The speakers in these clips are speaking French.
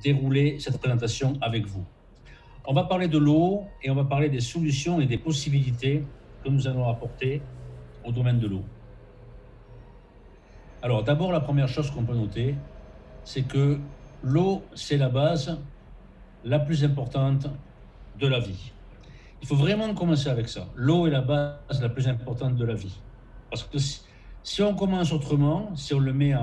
dérouler cette présentation avec vous. On va parler de l'eau et on va parler des solutions et des possibilités que nous allons apporter au domaine de l'eau. Alors d'abord, la première chose qu'on peut noter, c'est que l'eau, c'est la base la plus importante de la vie. Il faut vraiment commencer avec ça. L'eau est la base la plus importante de la vie. Parce que si on commence autrement, si on le met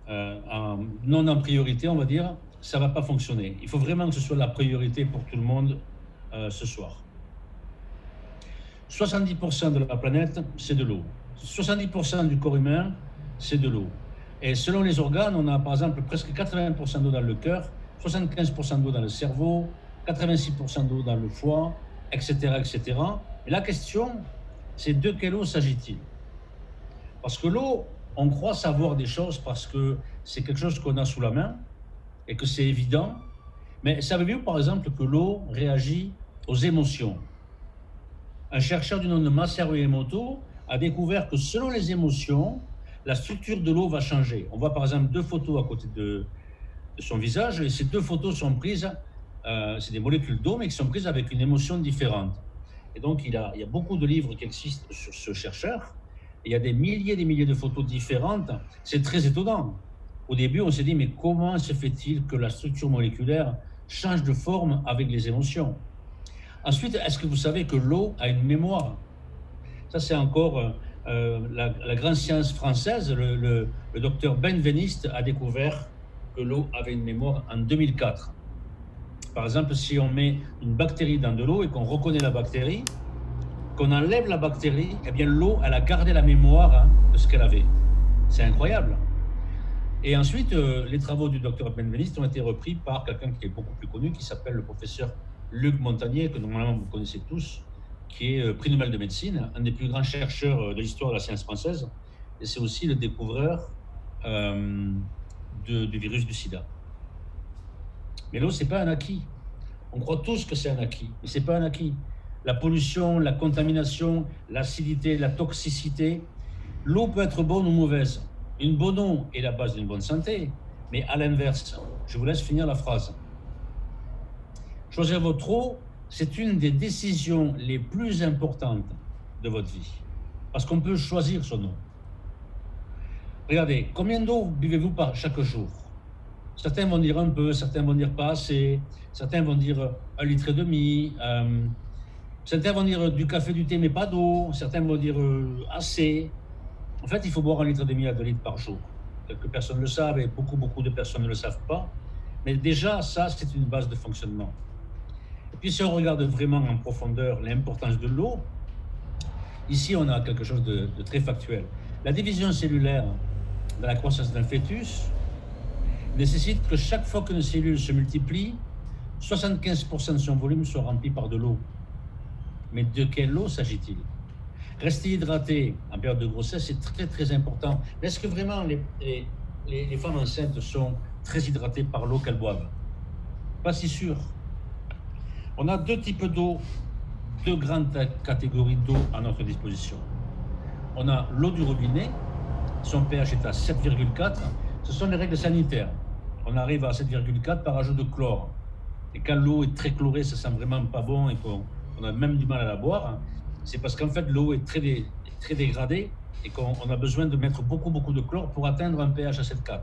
non en priorité, on va dire, ça ne va pas fonctionner. Il faut vraiment que ce soit la priorité pour tout le monde ce soir. 70% de la planète, c'est de l'eau. 70% du corps humain, c'est de l'eau. Et selon les organes, on a par exemple presque 80% d'eau dans le cœur, 75% d'eau dans le cerveau, 86% d'eau dans le foie, etc., etc. Et la question, c'est de quelle eau s'agit-il? Parce que l'eau, on croit savoir des choses parce que c'est quelque chose qu'on a sous la main et que c'est évident. Mais savez-vous par exemple que l'eau réagit aux émotions? Un chercheur du nom de Masaru Emoto a découvert que selon les émotions, la structure de l'eau va changer. On voit par exemple deux photos à côté de son visage et ces deux photos sont prises, c'est des molécules d'eau mais qui sont prises avec une émotion différente. Et donc il y a beaucoup de livres qui existent sur ce chercheur. Il y a des milliers de photos différentes. C'est très étonnant. Au début, on s'est dit, mais comment se fait-il que la structure moléculaire change de forme avec les émotions? Ensuite, est-ce que vous savez que l'eau a une mémoire? Ça, c'est encore la grande science française. Le docteur Benveniste a découvert que l'eau avait une mémoire en 2004. Par exemple, si on met une bactérie dans de l'eau et qu'on reconnaît la bactérie, qu'on enlève la bactérie, eh bien l'eau, elle a gardé la mémoire de ce qu'elle avait. C'est incroyable. Et ensuite, les travaux du docteur Benveniste ont été repris par quelqu'un qui est beaucoup plus connu, qui s'appelle le professeur Luc Montagnier, que normalement vous connaissez tous, qui est prix Nobel de médecine, un des plus grands chercheurs de l'histoire de la science française, et c'est aussi le découvreur du virus du sida. Mais l'eau, ce n'est pas un acquis. On croit tous que c'est un acquis, mais ce n'est pas un acquis. La pollution, la contamination, l'acidité, la toxicité, l'eau peut être bonne ou mauvaise. Une bonne eau est la base d'une bonne santé, mais à l'inverse, je vous laisse finir la phrase. Choisir votre eau, c'est une des décisions les plus importantes de votre vie, parce qu'on peut choisir son eau. Regardez, combien d'eau buvez-vous par chaque jour? Certains vont dire un peu, certains vont dire pas assez, certains vont dire 1,5 litre. Certains vont dire du café, du thé, mais pas d'eau. Certains vont dire assez. En fait, il faut boire 1,5 litre à 2 litres par jour. Quelques personnes le savent et beaucoup de personnes ne le savent pas. Mais déjà, ça, c'est une base de fonctionnement. Et puis, si on regarde vraiment en profondeur l'importance de l'eau, ici, on a quelque chose de très factuel. La division cellulaire dans la croissance d'un fœtus nécessite que chaque fois qu'une cellule se multiplie, 75% de son volume soit rempli par de l'eau. Mais de quelle eau s'agit-il? Rester hydraté en période de grossesse, c'est très important. Mais est-ce que vraiment les femmes enceintes sont très hydratées par l'eau qu'elles boivent? Pas si sûr. On a deux types d'eau, deux grandes catégories d'eau à notre disposition. On a l'eau du robinet, son pH est à 7,4. Ce sont les règles sanitaires. On arrive à 7,4 par ajout de chlore. Et quand l'eau est très chlorée, ça sent vraiment pas bon et qu'on a même du mal à la boire. C'est parce qu'en fait, l'eau est très dégradée et qu'on a besoin de mettre beaucoup de chlore pour atteindre un pH à 7,4,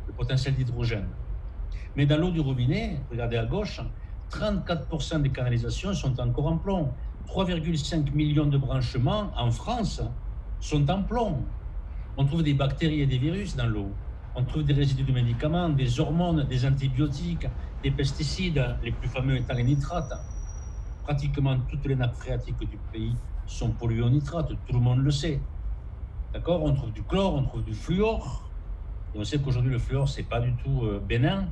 le potentiel d'hydrogène. Mais dans l'eau du robinet, regardez à gauche, 34% des canalisations sont encore en plomb. 3,5 millions de branchements en France sont en plomb. On trouve des bactéries et des virus dans l'eau. On trouve des résidus de médicaments, des hormones, des antibiotiques, des pesticides, les plus fameux étant les nitrates. Pratiquement toutes les nappes phréatiques du pays sont polluées au nitrate, tout le monde le sait. D'accord? On trouve du chlore, on trouve du fluor. Et on sait qu'aujourd'hui, le fluor, c'est pas du tout bénin.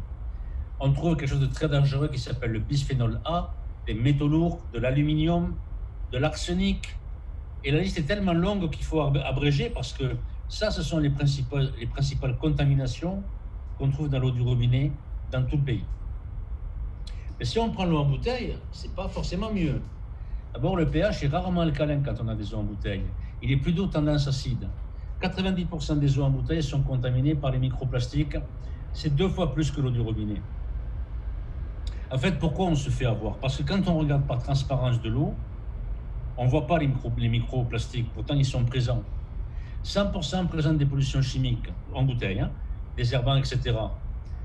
On trouve quelque chose de très dangereux qui s'appelle le bisphénol A, des métaux lourds, de l'aluminium, de l'arsenic. Et la liste est tellement longue qu'il faut abréger parce que ça, ce sont les principales contaminations qu'on trouve dans l'eau du robinet dans tout le pays. Mais si on prend l'eau en bouteille, c'est pas forcément mieux. D'abord, le pH est rarement alcalin quand on a des eaux en bouteille. Il est plutôt tendance acide. 90% des eaux en bouteille sont contaminées par les microplastiques. C'est 2 fois plus que l'eau du robinet. En fait, pourquoi on se fait avoir? Parce que quand on regarde par transparence de l'eau, on ne voit pas les microplastiques, pourtant ils sont présents. 100% présentent des pollutions chimiques en bouteille, hein, désherbants, etc.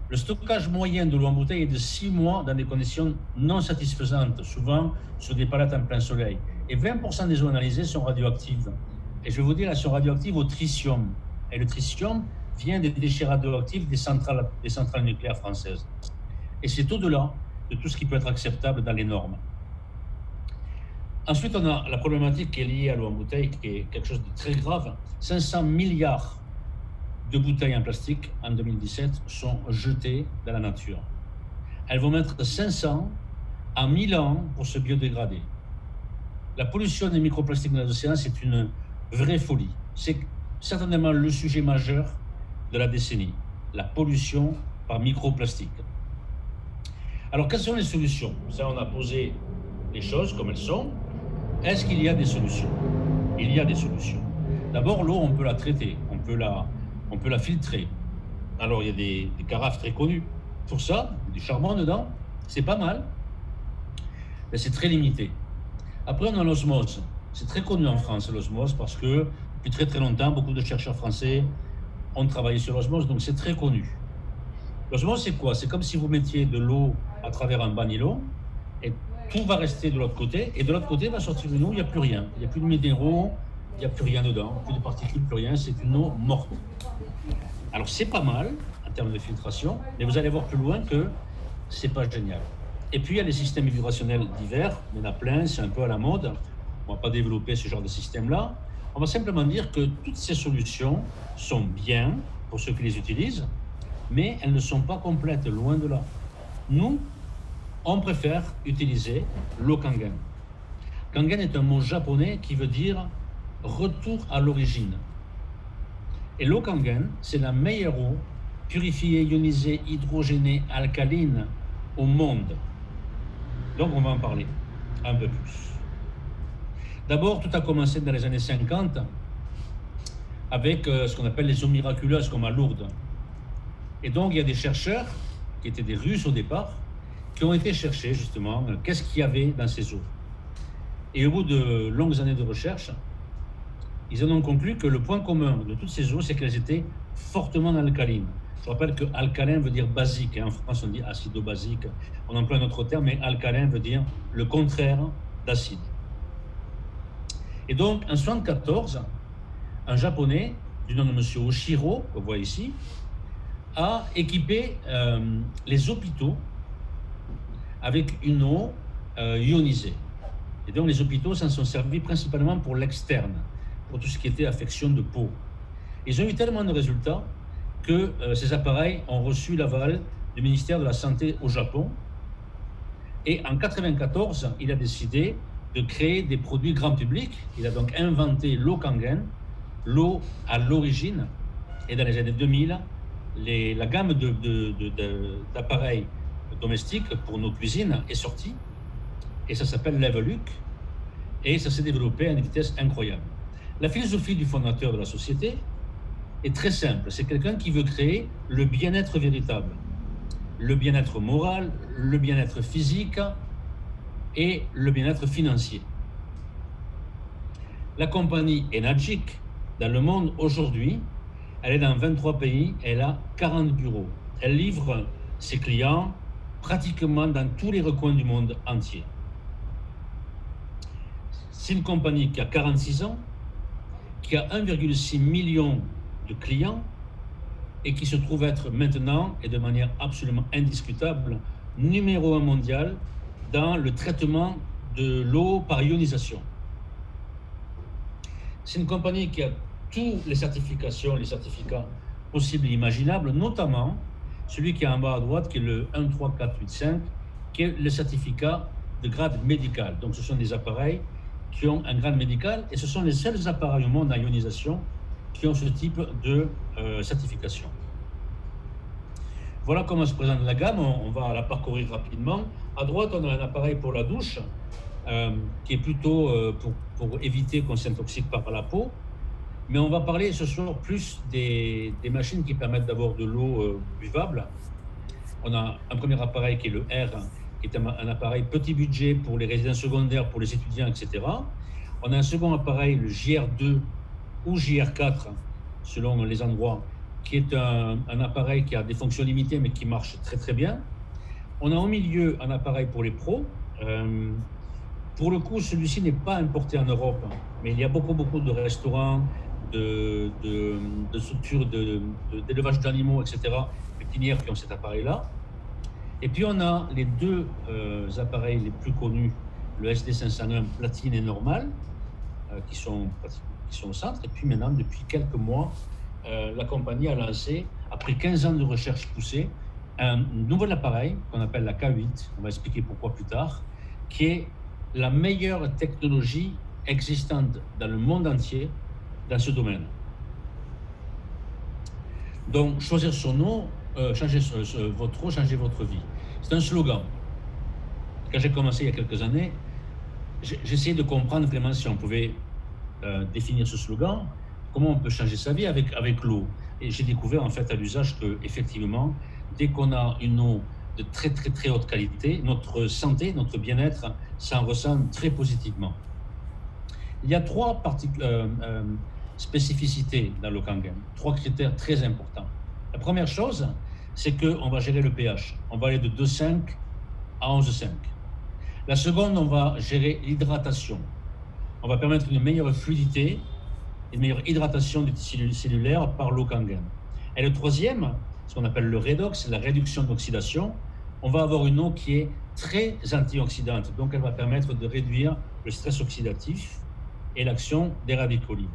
Le stockage moyen de l'eau en bouteille est de 6 mois dans des conditions non satisfaisantes, souvent sur des palettes en plein soleil. Et 20% des eaux analysées sont radioactives. Et je vais vous dire, elles sont radioactives au tritium. Et le tritium vient des déchets radioactifs des centrales nucléaires françaises. Et c'est au-delà de tout ce qui peut être acceptable dans les normes. Ensuite, on a la problématique qui est liée à l'eau en bouteille, qui est quelque chose de très grave. 500 milliards de bouteilles en plastique en 2017 sont jetées dans la nature. Elles vont mettre 500 à 1000 ans pour se biodégrader. La pollution des microplastiques dans les océans, c'est une vraie folie. C'est certainement le sujet majeur de la décennie, la pollution par microplastiques. Alors, quelles sont les solutions? Ça, on a posé les choses comme elles sont. Est-ce qu'il y a des solutions? Il y a des solutions. D'abord, l'eau, on peut la traiter, on peut la filtrer. Alors, il y a des carafes très connues. Pour ça, du charbon dedans, c'est pas mal, mais c'est très limité. Après, on a l'osmose. C'est très connu en France, l'osmose, parce que depuis très très longtemps, beaucoup de chercheurs français ont travaillé sur l'osmose, donc c'est très connu. L'osmose, c'est quoi? C'est comme si vous mettiez de l'eau à travers un banilo, et tout va rester de l'autre côté, et de l'autre côté va sortir une eau, il n'y a plus rien. Il n'y a plus de minéraux, il n'y a plus rien dedans, plus de particules, plus rien, c'est une eau morte. Alors c'est pas mal en termes de filtration, mais vous allez voir plus loin que c'est pas génial. Et puis il y a les systèmes vibrationnels divers, il y en a plein, c'est un peu à la mode. On ne va pas développer ce genre de système-là. On va simplement dire que toutes ces solutions sont bien pour ceux qui les utilisent, mais elles ne sont pas complètes, loin de là. Nous, on préfère utiliser l'eau Kangen. Kangen est un mot japonais qui veut dire retour à l'origine. Et l'eau Kangen, c'est la meilleure eau purifiée, ionisée, hydrogénée, alcaline au monde. Donc on va en parler un peu plus. D'abord, tout a commencé dans les années 50 avec ce qu'on appelle les eaux miraculeuses comme à Lourdes. Et donc il y a des chercheurs, qui étaient des Russes au départ, qui ont été chercher justement qu'est-ce qu'il y avait dans ces eaux. Et au bout de longues années de recherche, ils en ont conclu que le point commun de toutes ces eaux, c'est qu'elles étaient fortement alcalines. Je rappelle que alcalin veut dire basique. En France, on dit acido-basique. On emploie un autre terme, mais alcalin veut dire le contraire d'acide. Et donc, en 1974, un Japonais, du nom de M. Oshiro, qu'on voit ici, a équipé les hôpitaux avec une eau ionisée. Et donc, les hôpitaux s'en sont servis principalement pour l'externe, pour tout ce qui était affection de peau. Ils ont eu tellement de résultats que ces appareils ont reçu l'aval du ministère de la Santé au Japon. Et en 1994, il a décidé de créer des produits grand public. Il a donc inventé l'eau Kangen, l'eau à l'origine. Et dans les années 2000, la gamme d'appareils domestiques pour nos cuisines est sortie. Et ça s'appelle Leveluc. Et ça s'est développé à une vitesse incroyable. La philosophie du fondateur de la société est très simple. C'est quelqu'un qui veut créer le bien-être véritable. Le bien-être moral, le bien-être physique et le bien-être financier. La compagnie Enagic, dans le monde aujourd'hui, elle est dans 23 pays, elle a 40 bureaux. Elle livre ses clients pratiquement dans tous les recoins du monde entier. C'est une compagnie qui a 46 ans, qui a 1,6 million de clients et qui se trouve être maintenant, et de manière absolument indiscutable, numéro 1 mondial dans le traitement de l'eau par ionisation. C'est une compagnie qui a toutes les certifications, les certificats possibles et imaginables, notamment celui qui est en bas à droite, qui est le 13485, qui est le certificat de grade médical. Donc ce sont des appareils qui ont un grade médical et ce sont les seuls appareils au monde à ionisation qui ont ce type de certification. Voilà comment se présente la gamme, on va la parcourir rapidement. À droite, on a un appareil pour la douche, qui est plutôt pour éviter qu'on s'intoxique par la peau. Mais on va parler ce soir plus des machines qui permettent d'avoir de l'eau buvable. On a un premier appareil qui est le R, qui est un appareil petit budget pour les résidences secondaires, pour les étudiants, etc. On a un second appareil, le JR2 ou JR4, selon les endroits, qui est un appareil qui a des fonctions limitées, mais qui marche très très bien. On a au milieu un appareil pour les pros. Pour le coup, celui-ci n'est pas importé en Europe, mais il y a beaucoup de restaurants, de structures d'élevage d'animaux, etc., pépinières qui ont cet appareil-là. Et puis on a les deux appareils les plus connus, le SD501 platine et normal, qui sont au centre. Et puis maintenant, depuis quelques mois, la compagnie a lancé, après 15 ans de recherche poussée, un nouvel appareil qu'on appelle la K8, on va expliquer pourquoi plus tard, qui est la meilleure technologie existante dans le monde entier dans ce domaine. Donc, choisir son nom, changer votre eau, changer votre vie. C'est un slogan. Quand j'ai commencé il y a quelques années, j'essayais de comprendre vraiment si on pouvait définir ce slogan, comment on peut changer sa vie avec l'eau. Et j'ai découvert en fait à l'usage que, effectivement, dès qu'on a une eau de très très très haute qualité, notre santé, notre bien-être s'en ressent très positivement. Il y a trois spécificités dans le Kangen, trois critères très importants. La première chose, c'est qu'on va gérer le pH. On va aller de 2,5 à 11,5. La seconde, on va gérer l'hydratation. On va permettre une meilleure fluidité, une meilleure hydratation du tissu cellulaire par l'eau Kangen. Et le troisième, ce qu'on appelle le redox, la réduction d'oxydation, on va avoir une eau qui est très antioxydante. Donc, elle va permettre de réduire le stress oxydatif et l'action des radicaux libres.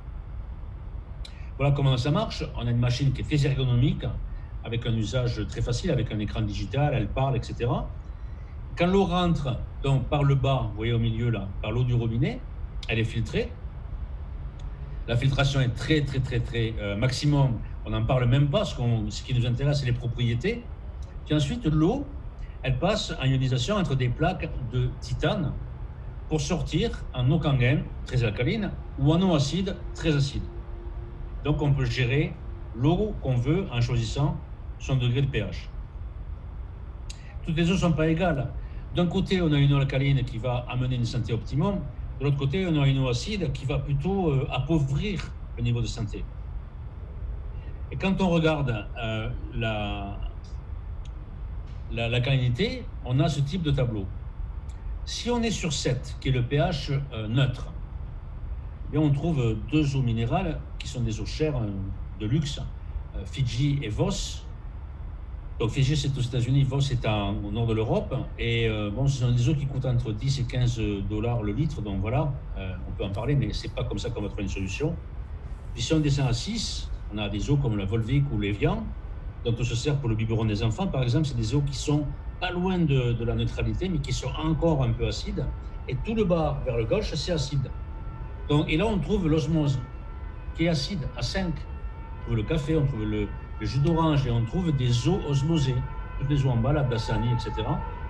Voilà comment ça marche. On a une machine qui est très ergonomique, avec un usage très facile, avec un écran digital, elle parle, etc. Quand l'eau rentre donc par le bas, vous voyez au milieu là, par l'eau du robinet, elle est filtrée. La filtration est très maximum. On n'en parle même pas. Ce qui nous intéresse, c'est les propriétés. Puis ensuite, l'eau, elle passe en ionisation entre des plaques de titane pour sortir en eau Kangen, très alcaline, ou en eau acide, très acide. Donc, on peut gérer l'eau qu'on veut en choisissant son degré de pH. Toutes les eaux ne sont pas égales. D'un côté, on a une eau alcaline qui va amener une santé optimum. De l'autre côté, on a une eau acide qui va plutôt appauvrir le niveau de santé. Et quand on regarde l'alcalinité, on a ce type de tableau. Si on est sur 7, qui est le pH neutre, eh bien on trouve deux eaux minérales qui sont des eaux chères de luxe, Fidji et Voss. Donc Fidji c'est aux États-Unis, Voss c'est au nord de l'Europe. Et bon, ce sont des eaux qui coûtent entre 10 et 15 dollars le litre. Donc voilà, on peut en parler, mais c'est pas comme ça qu'on va trouver une solution. Puis si on descend à 6, on a des eaux comme la Volvic ou l'Evian, dont on se sert pour le biberon des enfants, par exemple. C'est des eaux qui sont pas loin de la neutralité, mais qui sont encore un peu acides. Et tout le bas vers le gauche, c'est acide. Donc, et là, on trouve l'osmose, qui est acide, à 5. On trouve le café, on trouve le jus d'orange, et on trouve des eaux osmosées. Toutes les eaux en bas, la Bassani, etc.,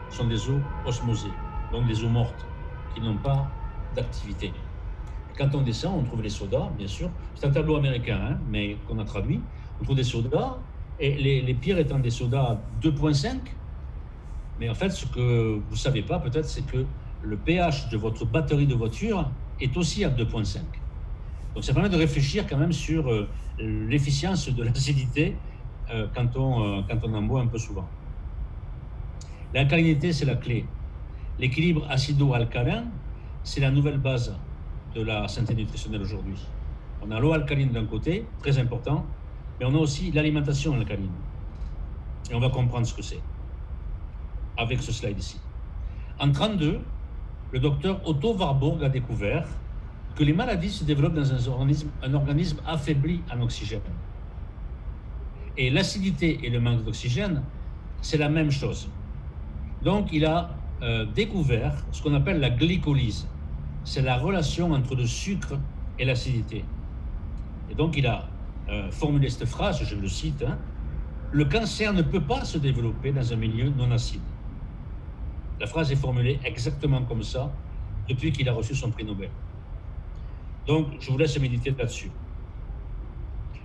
sont des eaux osmosées, donc des eaux mortes, qui n'ont pas d'activité. Quand on descend, on trouve les sodas, bien sûr. C'est un tableau américain, hein, mais qu'on a traduit. On trouve des sodas, et les pires étant des sodas 2,5. Mais en fait, ce que vous ne savez pas, peut-être, c'est que le pH de votre batterie de voiture est aussi à 2,5. Donc, ça permet de réfléchir quand même sur l'efficience de l'acidité quand on en boit un peu souvent. L'alcalinité, c'est la clé. L'équilibre acido-alcalin, c'est la nouvelle base de la santé nutritionnelle aujourd'hui. On a l'eau alcaline d'un côté, très important, mais on a aussi l'alimentation alcaline. Et on va comprendre ce que c'est avec ce slide ici. En 1932, le docteur Otto Warburg a découvert que les maladies se développent dans un organisme affaibli en oxygène. Et l'acidité et le manque d'oxygène, c'est la même chose. Donc, il a découvert ce qu'on appelle la glycolyse. C'est la relation entre le sucre et l'acidité. Et donc, il a formulé cette phrase, je le cite, hein, « Le cancer ne peut pas se développer dans un milieu non acide ». La phrase est formulée exactement comme ça depuis qu'il a reçu son prix Nobel. Donc, je vous laisse méditer là-dessus.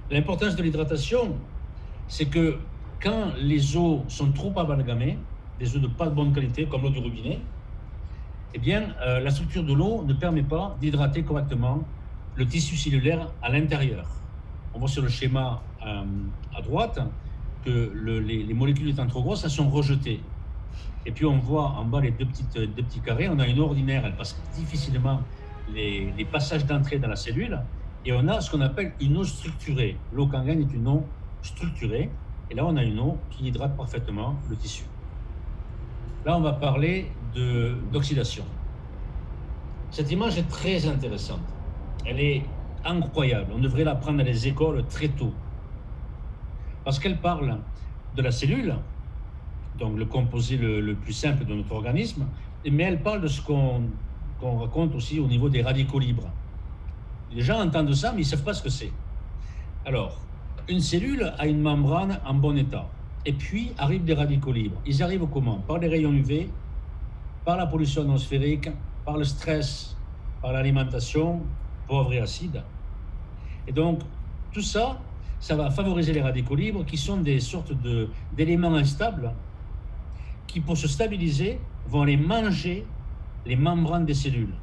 L'importance de l'hydratation, c'est que quand les eaux sont trop amalgamées, des eaux de pas de bonne qualité, comme l'eau du robinet, eh bien, la structure de l'eau ne permet pas d'hydrater correctement le tissu cellulaire à l'intérieur. On voit sur le schéma à droite que les molécules étant trop grosses, elles sont rejetées. Et puis on voit en bas les deux petits carrés, on a une eau ordinaire, elle passe difficilement les passages d'entrée dans la cellule, et on a ce qu'on appelle une eau structurée. L'eau Kangen est une eau structurée, et là on a une eau qui hydrate parfaitement le tissu. Là on va parler d'oxydation. Cette image est très intéressante, elle est incroyable, on devrait la prendre dans les écoles très tôt, parce qu'elle parle de la cellule, donc le composé le plus simple de notre organisme, mais elle parle de ce qu'on raconte aussi au niveau des radicaux libres. Les gens entendent ça, mais ils ne savent pas ce que c'est. Alors, une cellule a une membrane en bon état, et puis arrivent des radicaux libres. Ils arrivent comment? Par les rayons UV, par la pollution atmosphérique, par le stress, par l'alimentation, pauvre et acide. Et donc, tout ça, ça va favoriser les radicaux libres, qui sont des sortes d'éléments instables, qui, pour se stabiliser, vont aller manger les membranes des cellules.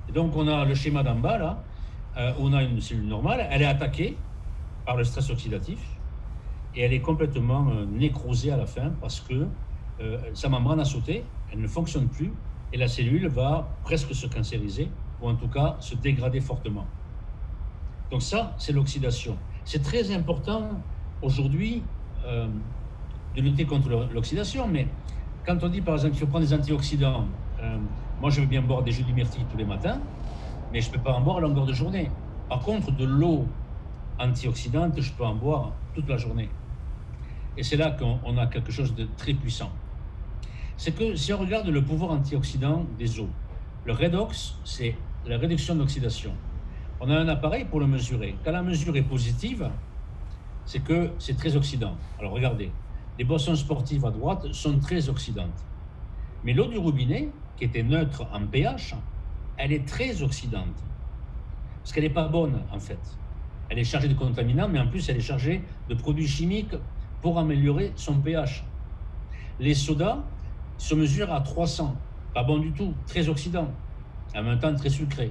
Et donc, on a le schéma d'en bas, là, où on a une cellule normale, elle est attaquée par le stress oxydatif, et elle est complètement nécrosée à la fin, parce que sa membrane a sauté, elle ne fonctionne plus, et la cellule va presque se cancériser, ou en tout cas se dégrader fortement. Donc ça, c'est l'oxydation. C'est très important aujourd'hui de lutter contre l'oxydation, mais quand on dit par exemple qu'il faut prendre des antioxydants, moi je veux bien boire des jus de myrtille tous les matins, mais je ne peux pas en boire à longueur de journée. Par contre, de l'eau antioxydante, je peux en boire toute la journée. Et c'est là qu'on a quelque chose de très puissant. C'est que si on regarde le pouvoir antioxydant des eaux, le redox, c'est la réduction d'oxydation. On a un appareil pour le mesurer. Quand la mesure est positive, c'est que c'est très oxydant. Alors regardez, les boissons sportives à droite sont très oxydantes. Mais l'eau du robinet, qui était neutre en pH, elle est très oxydante. Parce qu'elle n'est pas bonne, en fait. Elle est chargée de contaminants, mais en plus, elle est chargée de produits chimiques pour améliorer son pH. Les sodas se mesurent à 300. Pas bon du tout, très oxydant. En même temps, très sucré.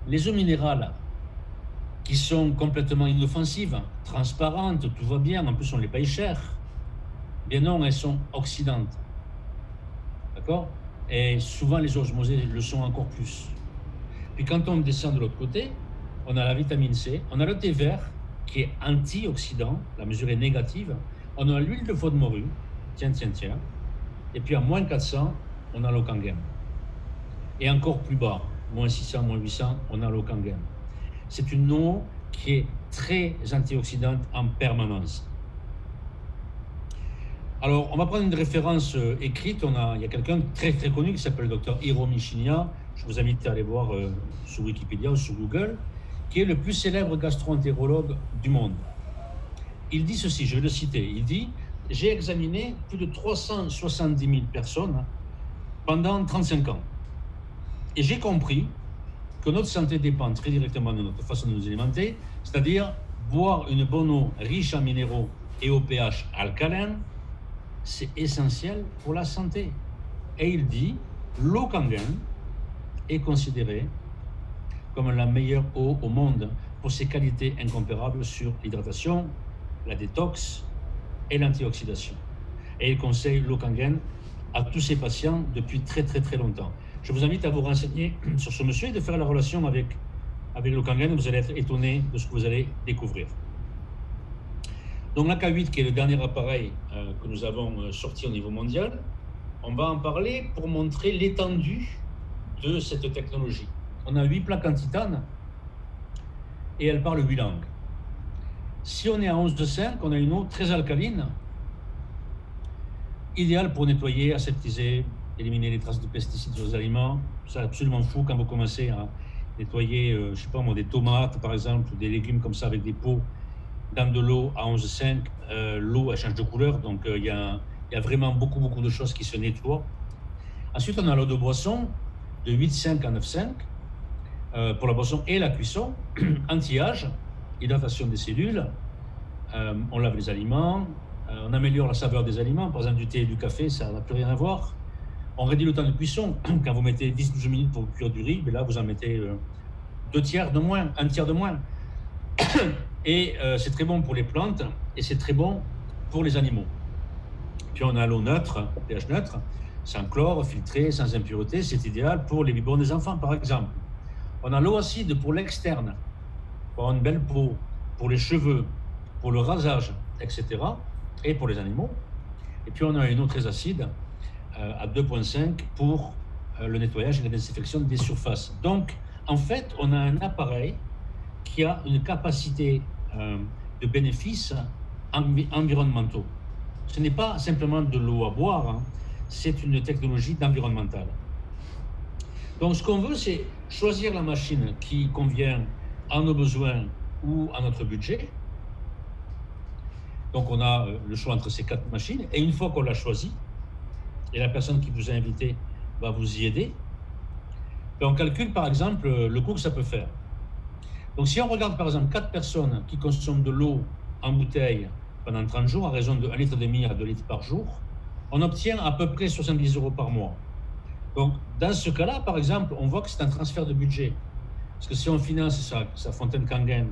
Les eaux minérales, qui sont complètement inoffensives, transparentes, tout va bien, en plus on les paye cher. Bien non, elles sont oxydantes. D'accord? Et souvent les osmosés le sont encore plus. Puis quand on descend de l'autre côté, on a la vitamine C, on a le thé vert qui est antioxydant, la mesure est négative, on a l'huile de faux de morue, tiens, et puis à moins 400, on a l'eau Kangen. Et encore plus bas, moins 600, moins 800, on a l'eau Kangen. C'est une eau qui est très antioxydante en permanence. Alors, on va prendre une référence écrite. Il y a quelqu'un de très très connu qui s'appelle le docteur Hiromi Shinya. Je vous invite à aller voir sur Wikipédia ou sur Google, qui est le plus célèbre gastro-entérologue du monde. Il dit ceci, je vais le citer. Il dit « J'ai examiné plus de 370 000 personnes pendant 35 ans. Et j'ai compris que notre santé dépend très directement de notre façon de nous alimenter, c'est-à-dire boire une bonne eau riche en minéraux et au pH alcalin, c'est essentiel pour la santé. » Et il dit, l'eau Kangen est considérée comme la meilleure eau au monde pour ses qualités incomparables sur l'hydratation, la détox et l'antioxydation. Et il conseille l'eau Kangen à tous ses patients depuis très très très longtemps. Je vous invite à vous renseigner sur ce monsieur et de faire la relation avec l'eau Kangen. Vous allez être étonné de ce que vous allez découvrir. Donc la K8, qui est le dernier appareil que nous avons sorti au niveau mondial, on va en parler pour montrer l'étendue de cette technologie. On a 8 plaques en titane et elles parlent 8 langues. Si on est à 11,5, on a une eau très alcaline, idéale pour nettoyer, aseptiser, éliminer les traces de pesticides sur les aliments. C'est absolument fou quand vous commencez à nettoyer, je sais pas moi, des tomates par exemple, ou des légumes comme ça avec des pots dans de l'eau à 11,5. L'eau, elle change de couleur, donc il y a vraiment beaucoup de choses qui se nettoient. Ensuite, on a l'eau de boisson de 8,5 à 9,5 pour la boisson et la cuisson, anti-âge, hydratation des cellules, on lave les aliments, on améliore la saveur des aliments, par exemple du thé et du café, ça n'a plus rien à voir. On réduit le temps de cuisson. Quand vous mettez 10-12 minutes pour cuire du riz, là vous en mettez 2 tiers de moins, 1 tiers de moins. Et c'est très bon pour les plantes et c'est très bon pour les animaux. Puis on a l'eau neutre, pH neutre, sans chlore, filtrée, sans impureté, c'est idéal pour les biberons des enfants par exemple. On a l'eau acide pour l'externe, pour avoir une belle peau, pour les cheveux, pour le rasage, etc. et pour les animaux. Et puis on a une eau très acide à 2,5 pour le nettoyage et la désinfection des surfaces. Donc en fait on a un appareil qui a une capacité de bénéfices environnementaux. Ce n'est pas simplement de l'eau à boire, hein, c'est une technologie d'environnemental. Donc ce qu'on veut, c'est choisir la machine qui convient à nos besoins ou à notre budget. Donc on a le choix entre ces 4 machines, et une fois qu'on l'a choisi, et la personne qui vous a invité va vous y aider, on calcule par exemple le coût que ça peut faire. Donc si on regarde par exemple 4 personnes qui consomment de l'eau en bouteille pendant 30 jours, à raison de 1,5 litre à 2 litres par jour, on obtient à peu près 70 € par mois. Donc dans ce cas-là, par exemple, on voit que c'est un transfert de budget. Parce que si on finance sa fontaine Kangen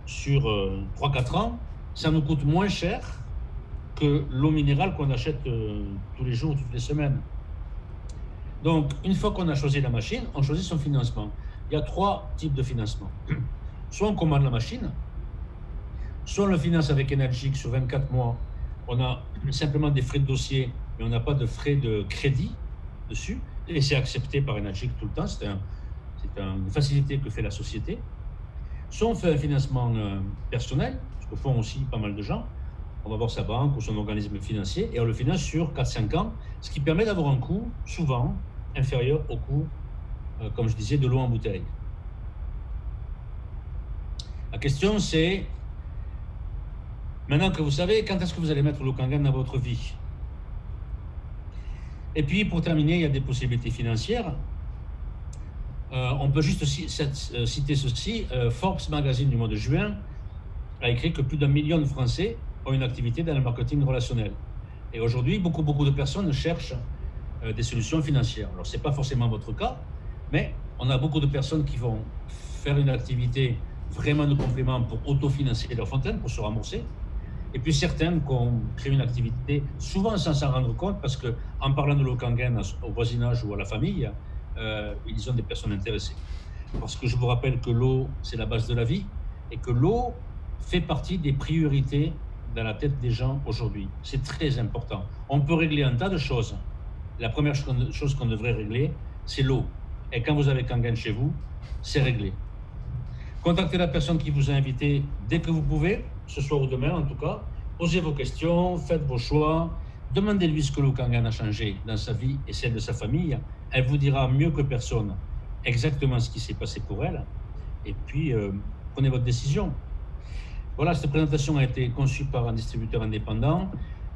sur 3-4 ans, ça nous coûte moins cher que l'eau minérale qu'on achète tous les jours, toutes les semaines. Donc, une fois qu'on a choisi la machine, on choisit son financement. Il y a 3 types de financement. Soit on commande la machine, soit on le finance avec Enagic sur 24 mois. On a simplement des frais de dossier, mais on n'a pas de frais de crédit dessus. Et c'est accepté par Enagic tout le temps. C'est une facilité que fait la société. Soit on fait un financement personnel, ce que font aussi pas mal de gens. On va voir sa banque ou son organisme financier et on le finance sur 4-5 ans, ce qui permet d'avoir un coût souvent inférieur au coût, comme je disais, de l'eau en bouteille. La question c'est, maintenant que vous savez, quand est-ce que vous allez mettre l'eau Kangen dans votre vie? Et puis pour terminer, il y a des possibilités financières. On peut juste citer ceci. Forbes Magazine du mois de juin a écrit que plus d'1 million de Français ont une activité dans le marketing relationnel. Et aujourd'hui, beaucoup de personnes cherchent des solutions financières. Alors, ce n'est pas forcément votre cas, mais on a beaucoup de personnes qui vont faire une activité vraiment de complément pour autofinancer leur fontaine, pour se rembourser. Et puis certaines qui ont créé une activité, souvent sans s'en rendre compte, parce qu'en parlant de l'eau Kangen au voisinage ou à la famille, ils ont des personnes intéressées. Parce que je vous rappelle que l'eau, c'est la base de la vie, et que l'eau fait partie des priorités dans la tête des gens aujourd'hui. C'est très important. On peut régler un tas de choses. La première chose qu'on devrait régler, c'est l'eau. Et quand vous avez Kangen chez vous, c'est réglé. Contactez la personne qui vous a invité dès que vous pouvez, ce soir ou demain en tout cas. Posez vos questions, faites vos choix. Demandez-lui ce que l'eau Kangen a changé dans sa vie et celle de sa famille. Elle vous dira mieux que personne exactement ce qui s'est passé pour elle. Et puis, prenez votre décision. Voilà, cette présentation a été conçue par un distributeur indépendant.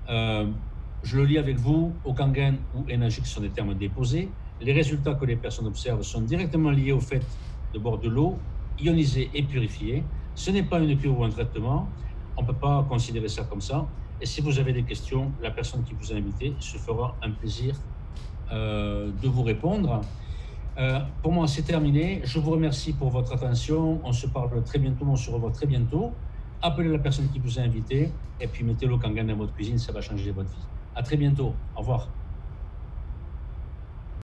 Je le lis avec vous. Eau Kangen ou Enagic sont des termes déposés. Les résultats que les personnes observent sont directement liés au fait de boire de l'eau ionisée et purifiée. Ce n'est pas une cure ou un traitement. On ne peut pas considérer ça comme ça. Et si vous avez des questions, la personne qui vous a invité se fera un plaisir de vous répondre. Pour moi, c'est terminé. Je vous remercie pour votre attention. On se parle très bientôt, on se revoit très bientôt. Appelez la personne qui vous a invité et puis mettez l'eau Kangen dans votre cuisine, ça va changer votre vie. À très bientôt. Au revoir.